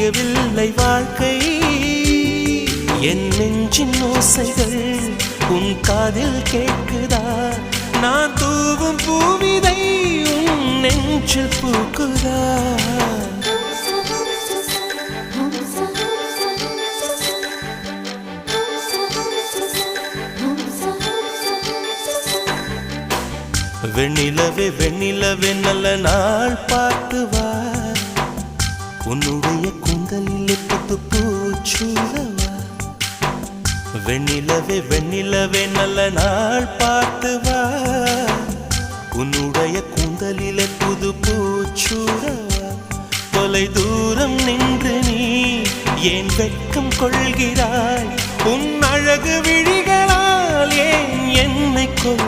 விடியவில்லை வாழ்க்கை என் நெஞ்சின் ஓசைகள் உன் காதில் கேட்குதா நான் தூவும் பூவிதை உன் நெஞ்சில் பூக்குதா வெண்ணிலவே வெண்ணிலவே நல்ல நாள் பார்த்து வா உன்னுடைய கூந்தலில் புத்து பூச்சூடவா வெண்ணிலவே வெண்ணிலவே நல்ல நாள் பார்த்து வா உன்னுடைய கூந்தலில் புது பூச்சூடவா தொலை தூரம் நின்று நீ ஏன் வெட்கம் கொள்கிறாய் உன் அழகு விழிகளால் ஏன் என்னை கொள்